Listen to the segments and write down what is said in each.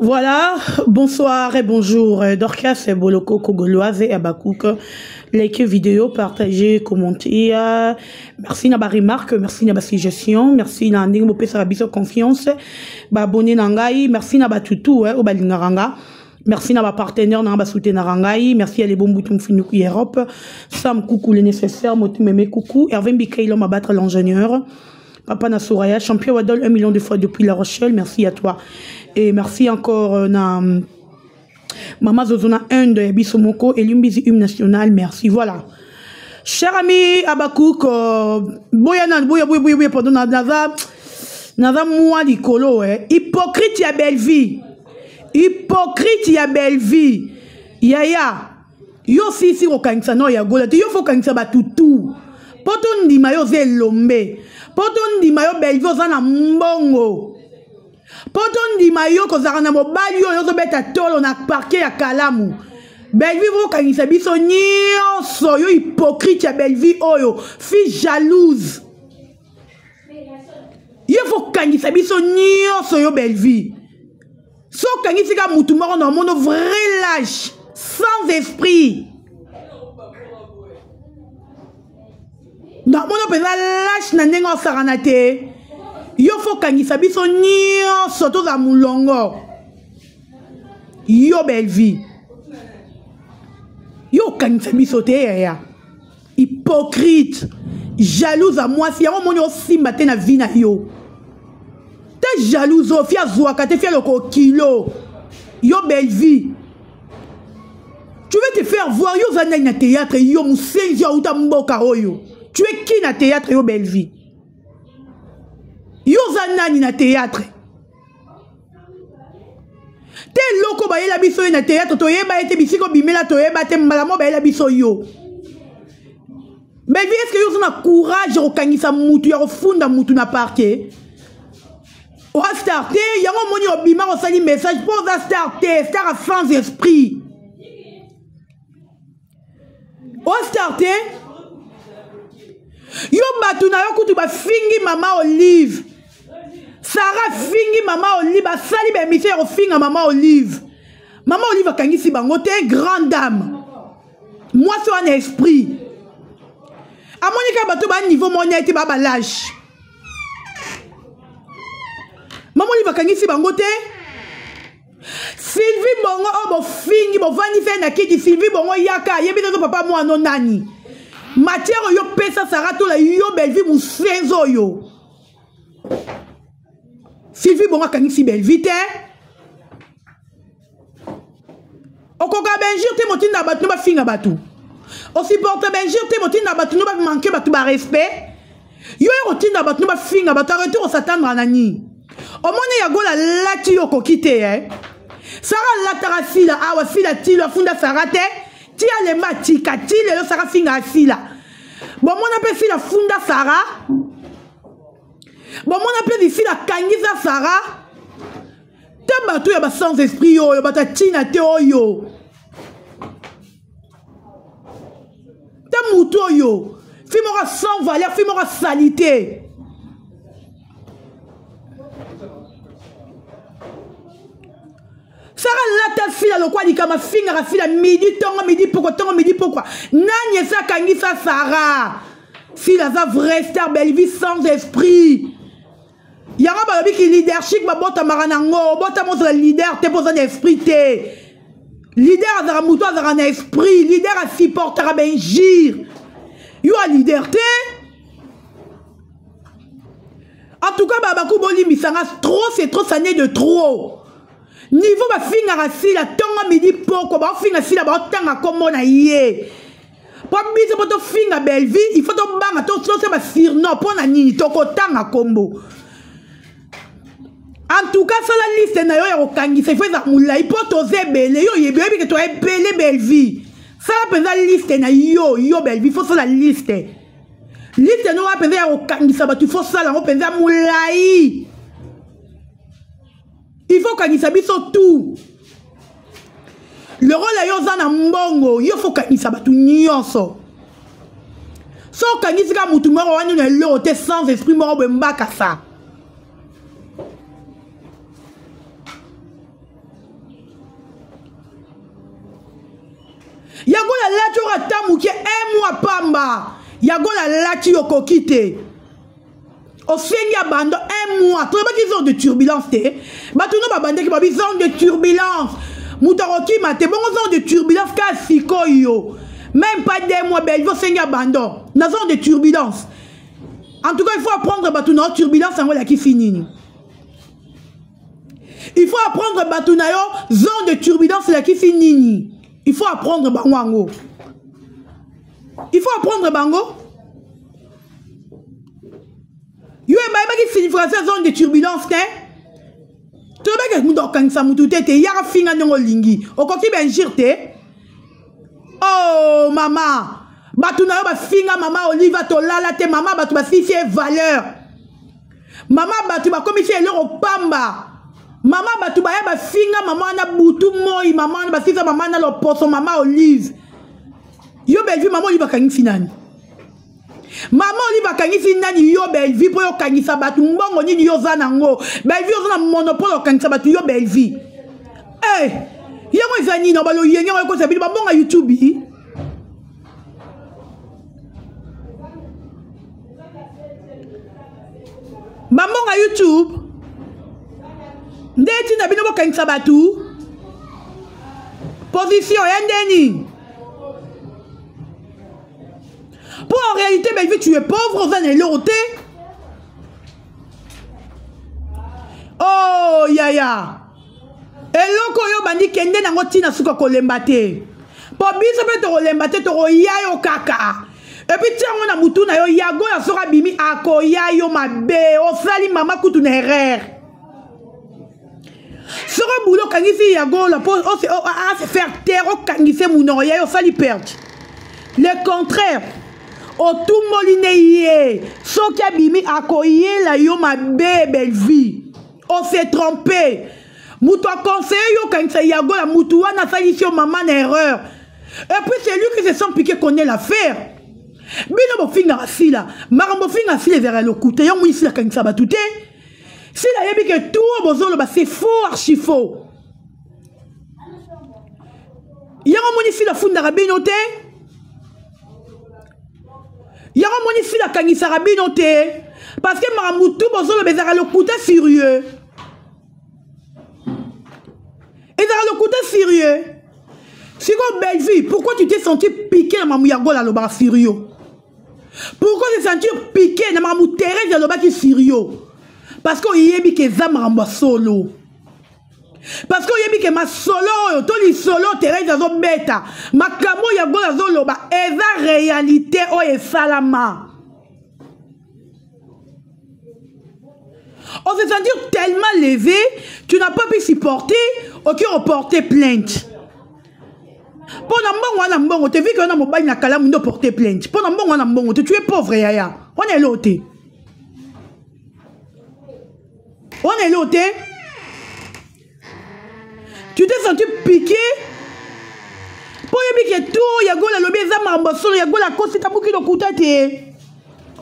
Voilà, bonsoir et bonjour. Dorcas et Boloko Kogoloise et Abakouk. Likez vidéo, partagez, commentez. Merci na ba remarque, merci na ba suggestion, merci na ndingo pe sa biso confiance. Ba abonné na ngai, merci na ba tutu o ba lingaranga. Merci na ba partenaire na ba soutenir ngai, merci à les bons boutons finuku Europe. Sam coucou le nécessaire, motu meme coucou. Hervé Mbikailo m'a battre l'ingénieur. Papa na Soraya, champion Wadol 1 million de fois depuis La Rochelle, merci à toi. Et merci encore na Maman Zozona 1 de Bissomoko et l'Umbizi Hymne National, merci. Voilà. Cher ami Abakouk, boya pendant naza moi likolo, hypocrite ya belle vie. Hypocrite ya belle vie. Yaya. Yo si o kanisa no ya gola, yo fo kanisa batutu. Poto ndima yo ze lombe. Poto ndima yo belle vie ozana mbongo. Poto ndima yo kozaka na mobali yo zo beta tolo na parquet ya Kalamu. Belle vie vo kanisa biso nyonso yo hypocrite ya belle vie oyo, fille jalouse. Yo fo kanisa biso nyonso yo belle vie. So kanisi ka mutu moko na mono vrai lâche, sans esprit. Na mono peza lâche na ndenga saranate. Yo fo kangisa biso nyonso toza mulongo. Yo belle vie. Yo kangisa biso te ya. Hypocrite, jalouse à moi si yango moni osimba te na vie na yo. Te jalouse o fia zwaka te fia loko kilo. Yo belle vie. Tu veux te faire voir yo zana na théâtre yo musenzi ya uta mboka oyo. Tu es qui na théâtre yo belle vie? Yo zanani na théâtre. Te loko ba yela biso na théâtre to yeba ete bisiko bimela to yeba te malamo ba yela biso yo. Mais est-ce que yo na courage o kangisa mutu ya ofunda mutu na parquet? O starté yango moni obima o sali message pour za starté, star sans esprit. O starté yo batu na yo kutu ba fingi mama Olive. Sarah fingi mama Olive, sali ba émission o finga mama Olive. Mama Olive kangisi bango te grande dame. Moi c'est un esprit. A monika batu ba niveau monia ete ba lâche. Mama Olive kangisi bango te. Sylvie bongo obo fingi bo vani fe na kidi Sylvie bongo yaka yebi to papa mo no nani. Matière yo pesa Sarah to la yo belle vie musenzo yo. Sylvie bonga kangisi belle vie te. Okoka benjir te motinda batu ba finga batu. O supporte benjir te motinda batu no ba manquer batu ba respect. Yo rotinda batu no ba finga batu arrêter o s'attendre nani. O moni ya gola lati yo kokite Sarah latara sila awa sila tilo funda Sarah te. Tia le matika tile yo Sarah finga sila. Bon mon appelle sila funda Sarah. Bon mon appelle ici la kangisa Sarah. Te batu ya ba sans esprit yo bata tina te oyo. Te muto yo. Fimora sans valeur, fimora salité. Sarah lata fila lo kwa likama finga ra fila midi pourquoi nani esa kangisa Sarah fila za vrai star belle vie sans esprit yanga ba bi ki leadership ba bota maranango bota mo la leader te posa esprit te leader azara muto azara na esprit leader a supportera benjir yo a leader te en tout cas ba ko boli misanga trop c'est trop ça n'est de trop. Niveau ba finga rasila tonga midi poko ba finga sila ba tanga kombo na ye. Pour biso poto finga belle vie, il faut to banga to so ba sirno pona nini to ko tanga kombo. En tout cas, ça la liste na yo ya okangisa faut za mulai poto zebele yo yebe bi que to ebele belle vie. Ça la liste na yo belle vie, faut ça la liste. Liste no apeza ya okangisa ba tu faut ça la opeza mulai. Il faut qu'il s'habille tout. Le rôle est yozana mbongo. Il faut qu'il s'habille tout nyonso. So qu'il s'habille mutu moro wani na lote sans esprit moro bembaka ça. encore tamuki un mois pamba yagola lati yokokite osengi abando un mois to ba ki zone de turbulence te ba tuno ba bande ki ba zone de turbulence mutaroki mate bongo zone de turbulence ka sikoyo même pas 2 mois belle osengi abando na zone de turbulence. En tout cas, il faut apprendre Batunayo turbulence en voilà qui finit. Il faut apprendre Batunayo zone de turbulence là qui finit. Il faut apprendre Bango. Il faut apprendre Bango. Yo ba qui finit français zone de turbulence né. Tu ba que mundo kan sa mutu tete ya finga ndongo lingi. Okoki ben jirte. Oh maman. Batunayo ba finga mama Oliva to lala te mama batu ba fifie valeur. Mama batu ba komisie lero pamba. Mama batu ba ya ba finga mama na butu moi mama ba fifia mama na lo poso mama Olive. Yo belvi mama Oliva kangi finani. Mama Oliva kangi finani yo belvi po yo kangi sabatu mbongo nini yo zanango. Belvi yo zana monopole kangi sabatu yo belvi. Eh, yango izani no balo yenge ko sabili ba bonga YouTube. Maman à YouTube, ndeti na bino bokanisa batu position yandeni. Pour en réalité, ben tu es pauvre aux années l'autre. Oh yaya. Eloko yo bandi kende na ngoti na suka kolemba te. Po biso pe to kolemba te to yayo kaka. Et puis tiens on a mutu na yo yago ya sora bimi akoya yo mabe o sali mama kutu na erreur. Sora boulot kangisi yago la pose o se faire taire o kangise muno ya yo sali perdre. Le contraire. O tout moline ye soki bimi akoye la yo mabe belle vie. On s'est trompé. Mutu a conseillé yo kangisa yago la mutu wana sali sur maman na erreur. Et puis c'est lui qui se sent piqué connaît l'affaire. Bino bofinga asila marambo finga asila vers le côté yo mwisi la kanisa batute si la yebi que tout bozolo ba c'est faux archi faux yango mwisi la funda rabino te yango mwisi la kanisa rabino te parce que marambo tout bozolo bezara le côté sérieux et dans le côté sérieux si comme belle vie pourquoi tu t'es senti piqué dans mamouyago la loba sérieux. Pourquoi se sentir piqué na mamou Thérèse ya loba ki sirio? Parce que yebi ke za maramba solo. Parce que yebi ke ma solo to li solo Thérèse zo beta. Makamo ya go zo loba eza réalité o e salama. On se sentir tellement levé, tu n'as pas pu supporter, ok, reporter plainte. Pendant mbongo na mbongo te vu que na mobile na kala mundo porter plainte. Pendant mbongo na mbongo te tu es pauvre yaya. On est loté. On est loté. Tu t'es senti piqué. Pour yebi que tout ya go la lobi za mamba solo ya go la kosi tabuki do kutate.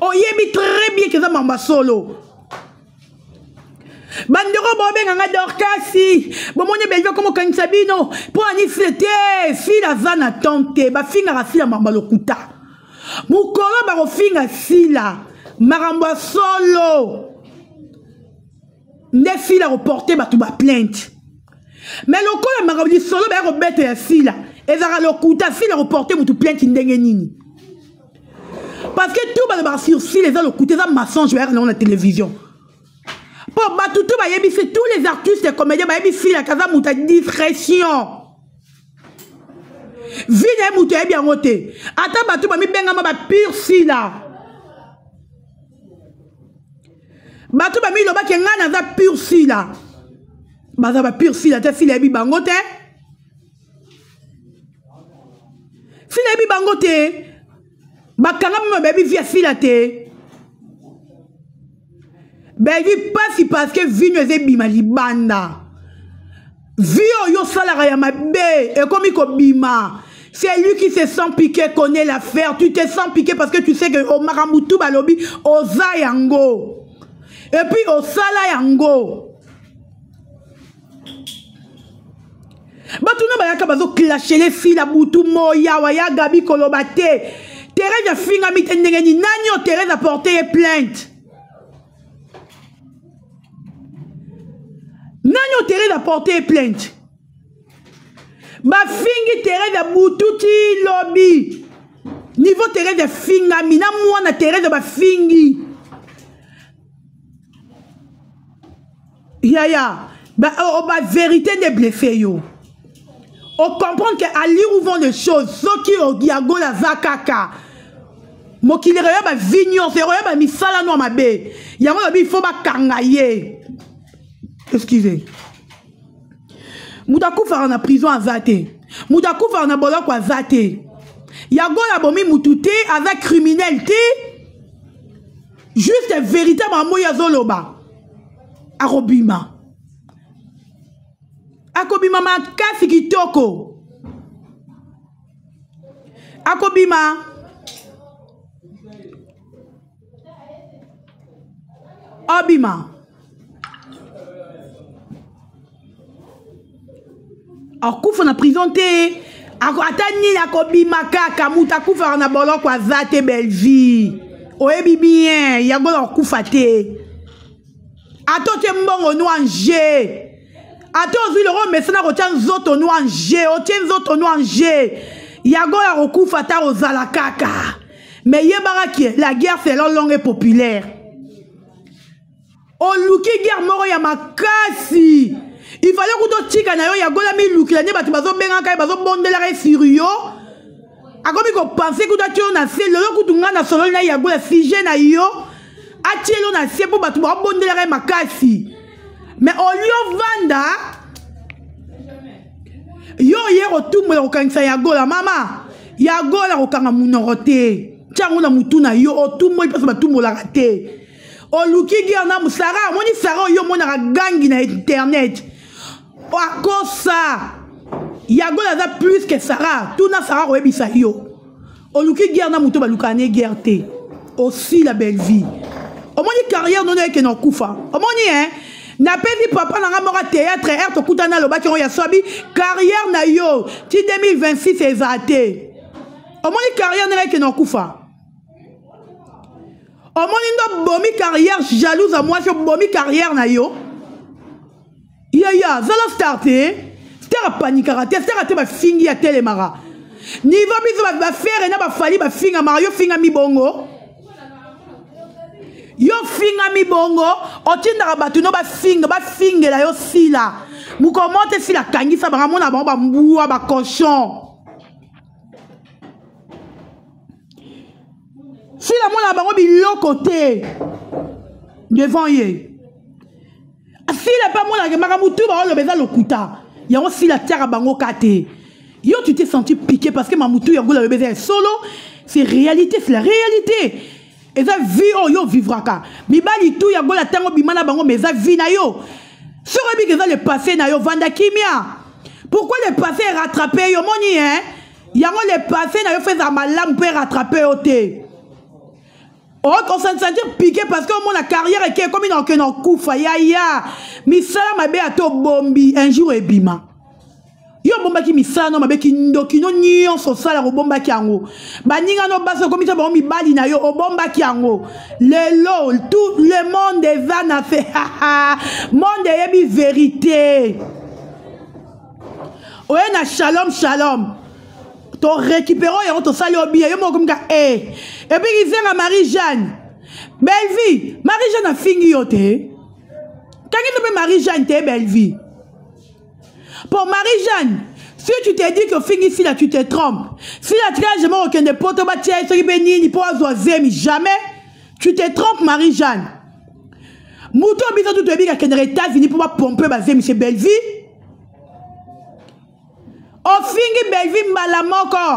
O yebi très bien que za mamba solo. Bandero bobe nganga dorkasi bomone belva comme kanisa bino pour ani fete si la zana tante ba finga rasila mamba lokuta mukolo ba ko finga sila maramba solo ne fila reporter ba tu ba plainte mais lokola maramba solo ba ko bete ya sila ezara lokuta fila reporter mutu plainte ndenge nini parce que tout ba sur sila ezara lokuta za mensonge ba na télévision. Pour Batutu, c'est tous les artistes et comédiens, c'est la casa mouta discrétion. Vine mouta bien roté. Attends, Batu, mi benga ma pire si là. Batu, mi loba qui ngana za pure si là. Baza ba pure si là, t'es si la bi bangote. Si la bi bangote, bakanga ma baby via si la te. Ben vi pas si parce que vi nous bima libanda. Vi yo salara ya mabe et comme il bima. C'est lui qui se sent piqué, connaît l'affaire. Tu te sens piqué parce que tu sais que au Maramoutou balobi oza yango. Et puis au sala yango. Batuna bayaka bazo clasher les filles la butu moya waya gabi kolobate. Thérèse a finga mitendengeni nani o Thérèse a porté plainte. Nani o Thérèse a porté plainte. Ba fingi Thérèse a bututi lobby. Niveau Thérèse a finga mina mwana Thérèse ba fingi. Yaya, ba vérité des blessés yo. On comprend qu'à lire où vont les choses, ceux qui ont diago la zakaka. Mo qui les regarde ba vignon, c'est regarde ba misala no mabe. Yango la bi faut ba kangaye. Excusez. Mudaku fara na prison à Zate. Mudaku fara na boloko à Zate. Yago la bomi mutute avec criminalité. Juste véritable amour yazoloba. Akobima. Akobima makasi kitoko. Akobima. Abima. Akufa na prison te. Atani akobima kaka muta kufa na boloko azate belvi. Oyebi bien, yago na kufa te. Ato te mbongo no anje. Ato ozwi le roi mesana kotia nzoto no anje. Otie nzoto no anje. Yago la rokufa ta ozala kaka. Mais yebara ki la guerre c'est longue et populaire. Oluki guerre moro ya makasi. Il fallait que tu tika na yo yago la mi luki la ne batu bazo benga kai bazo bondela re sur yo. Akomi ko penser que tu na se lelo kutunga na solo na yago la fige na yo. Atielo na se pour batu ba bondela re makasi. Mais au lieu vanda yo ye otumwe ko kanisa yago la mama. Yago la ko kanga munorote. Tiango na mutuna yo otumwe parce batumbo la raté. Oluki giana musara moni sara yo mona gangi na internet. À ça, Yago la plus que Sarah. Tout na Sarah rebisa yo. Oluki giana muto balukane guerre. Aussi la belle vie. Au moins carrière non que non kufa. Au moins hein. Na pedi papa na mora théâtre er to kutana lo baki ya sobi carrière na yo. Ti 2026 c'est zaté. Au moins carrière non que non kufa. Au moins ndo bomi carrière jalouse à moi sur bomi carrière na yo. Yaya, zala starté. Star panique raté, star raté ba fingi ya telemara. Niveau biso ba faire na ba fali ba finga Mario finga mi bongo. Yo finga mi bongo, otinda ba tuno ba finga la yo sila. Mu commenter si la kangisa ba mona ba mbua ba cochon. Si la mona ba bi côté devant yé. Si la pas mon la maramutu ba le beza lokuta. Ya on si la terre bango kate. Yo tu t'es senti piqué parce que mamutu ya le beza solo, c'est réalité, c'est la réalité. Et ça vie oh yo vivra ka. Mi bali tout ya la tango bimana bango mais ça vie na yo. Serait bien que ça le passé na yo vanda kimia. Pourquoi le passé est rattrapé yo moni hein? Ya on le passé na yo fait za malam pour rattraper oté. Oh, on s'en sentit piqué parce que mon carrière est comme une koufa ya. Misala mabe ato bombi un jour et bima. Yo bomba ki misala no mabe ki ndokino nyon so sala ro bomba ki ango. Ba ninga no baso comme ça mi bali na yo o bomba ki ango. Le tout le monde des ânes a fait monde yebi vérité. Oye na shalom shalom. To récupérons et on te salue au bien. Yo mo comme et puis il vient à Marie-Jeanne. Belle vie. Marie-Jeanne a fini yote. Quand il te Marie-Jeanne t'es belle vie. Pour Marie-Jeanne, si tu t'es dit que fini ici là tu te trompes. Si la tirage je m'en aucun de potes batia et qui béni ni pour azoisem jamais tu te trompes Marie-Jeanne. Mouto biso tout te bien que États-Unis pour pomper basé monsieur belle vie. O fingi belvi mbala moko.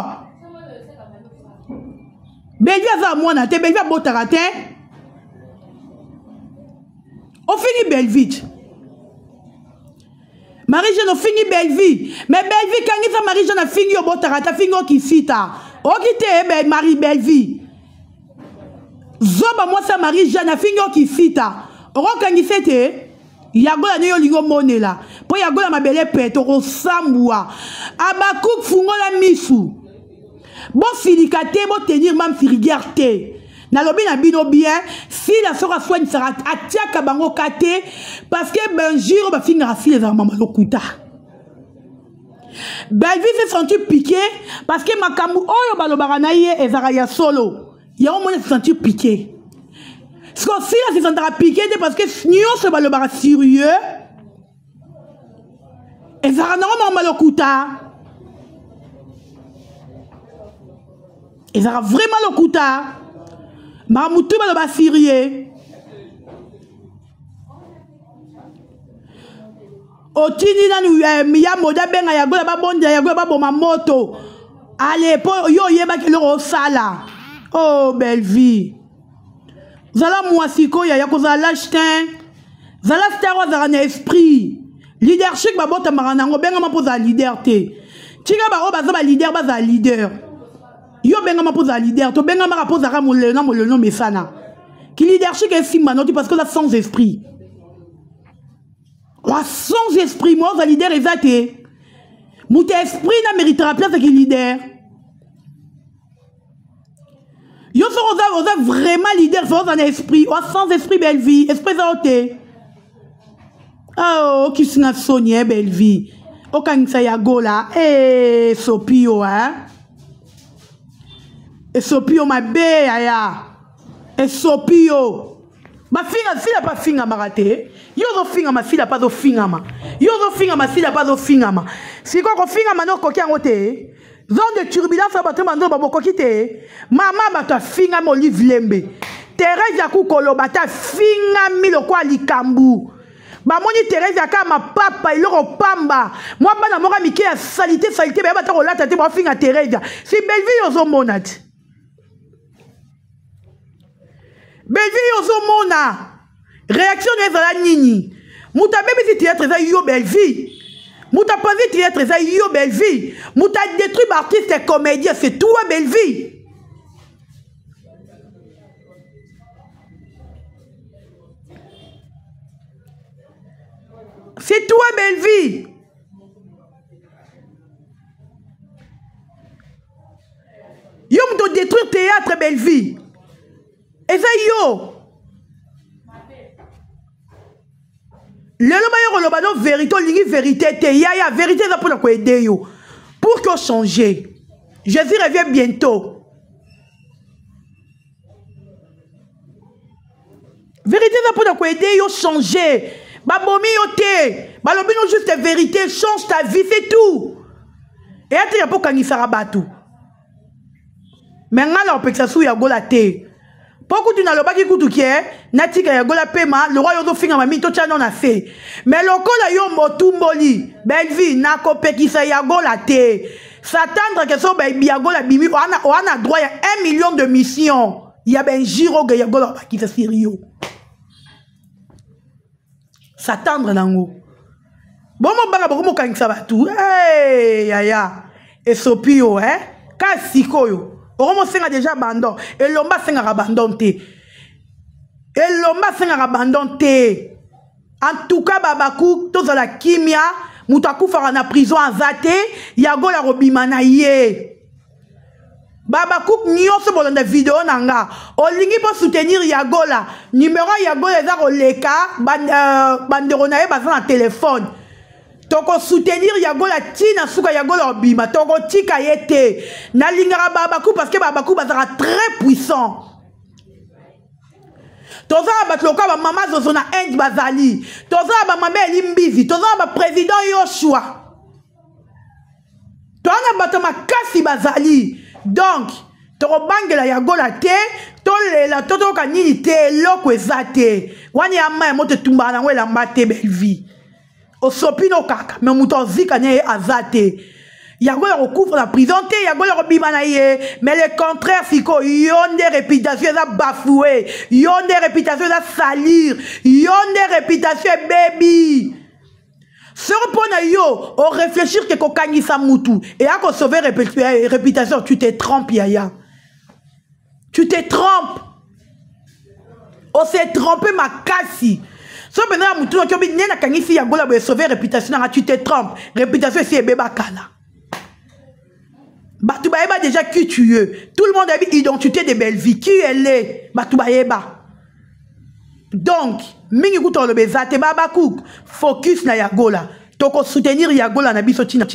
Belvi aza mwana te, belvi abotaka te. O fingi belvi. Marie-Jeanne o fingi belvi. Mais belvi kangi sa Marie-Jeanne a fingi obotaka te, fingi okisita. Okite Marie belvi. Zoba moi sa Marie-Jeanne a fingi okisita. Oro kangi sete. Yagola ne yo lingo mone la. Po yagola mabele peto ko sambua. Abakouk fungola misu. Bon filikate, bon tenir mam firigerte. Na lobi na bino bien, si la sora soigne sera atiaka bango kate, parce que benjiro ba finira si les armements lokuta. Belvi s'est senti piqué, parce que makambu oyo balobara na ye ezara ya solo. Ya au moins se senti piqué. Ce qu'on si là se sentira piqué, parce que nyo se balobara sérieux, ezara normalement lokuta. Ezara vraiment lokuta. Mamutu baloba sérieux. Otini nanu miya moda benga yagola babonda yagola baboma moto. Allez, yo yeba ke lo sala. Oh belle vie. Zala mwasiko ya yako zala chtin. Zala staro zala na esprit. Leadership babota maranango benga mapoza leader te. Tika ba oba za leader baza leader. Yo benga mapoza leader to benga marapoza ka moleno mesana. Ki leadership est si manoti parce que là sans esprit. Sans esprit, moi, je leader exacté. Mon esprit n'a méritera place qui leader. Yo sont vraiment leader, sans un esprit. Sans esprit, belle vie. Esprit zauté. Oh, qui s'en sonné, belle vie. Oh, quand ça y a go là. Eh, Sopio, hein. Et Sopio, ma bé, aya. Et Sopio. Ma fille, si la pas finga maraté. Yo zo finga ma fille la pas zo finga ma. Yo zo finga ma fille la pas zo finga ma. Si quoi qu'on finga ma no koki angote. Zone de turbulence à battre mando babo koki te. Mama bata finga mo livre lembe. Thérèse ya ku koloba ta finga milo kwa likambu. Ba moni Thérèse ya ka ma papa iloko pamba. Moi bana moka mike ya salité ba bata ko lata te ba finga Thérèse. Si Belleville yo zo monat. Belleville yo zo mona. Réaction de la nini. Mouta bébé si théâtre za yo Belleville. Mouta pas si théâtre za yo Belleville. Mouta détruit artiste et comédien, c'est toi Belleville. C'est toi Belleville. Yo mouta détruire théâtre Belleville. Et ça yo. Le lobano vérité, vérité, te ya vérité ça pour la aider yo. Pour que changer. Jésus revient bientôt. Vérité ça pour la aider yo changer. Babomi yo te. Balobino juste vérité, change ta vie, c'est tout. Et ati ya pour kanisa rabatu. Mais ngala opeksa sou ya gola te. Pourquoi tu n'as pas qui coûte qui est natika ya gola pema le roi yozo finga mami to tchano na fait mais lokola yo motumboli Belleville na kopekisa ya gola te s'attendre que so ya gola bimi on a droit à 1 million de missions ya ben giro ya gola qui se sirio s'attendre nango bon mo banga boko mo kangisa batu eh ya et sopio ka sikoyo Oromo senga déjà abandon. Et l'omba senga abandon te. Et l'omba senga abandon te. En tout cas, babakou, tous la kimia, moutakou fara na prison en zate, yago la robimana ye. Babakou, nyonso bolanda vidéo nanga. Olingi pour soutenir yago la. Numéro yago les a oleka, banderonaye basan na téléphone. Toko soutenir yagola tina suka yagola obima toko tika yete na lingara babakou parce que babakou bazara très puissant toza batloka ba mama zozo na Inde bazali toza ba mama elimbizi toza ba président Yoshua toza batama kasi bazali donc toko bangela yagola te tolela toto kanini te loko ezate wani ama moto tumba na wela mbate Belleville Osopino kaka, mais mouton zika ne azate. Yago la recouvre la prison, yago la robimanaye, mais le contraire, siko, yon des réputations à bafouer, yon des réputations à salir, yon des réputations baby. Ce repos yo, on réfléchir que kokani sa moutou, et à qu'on sauver réputation, tu te trompes, yaya. Tu te trompes. On s'est trompé, ma cassi. So ben na mutu no kobi nena kangisi Yagola bo sauver réputation na tu te trompes. Réputation c'est beba kala. Batouba eba déjà qui tu es. Tout le monde a une identité de belle vie. Qui elle est? Batouba eba. Donc, mingi kuto le bezate baba kouk. Focus na Yagola. Toko soutenir Yagola na biso tina.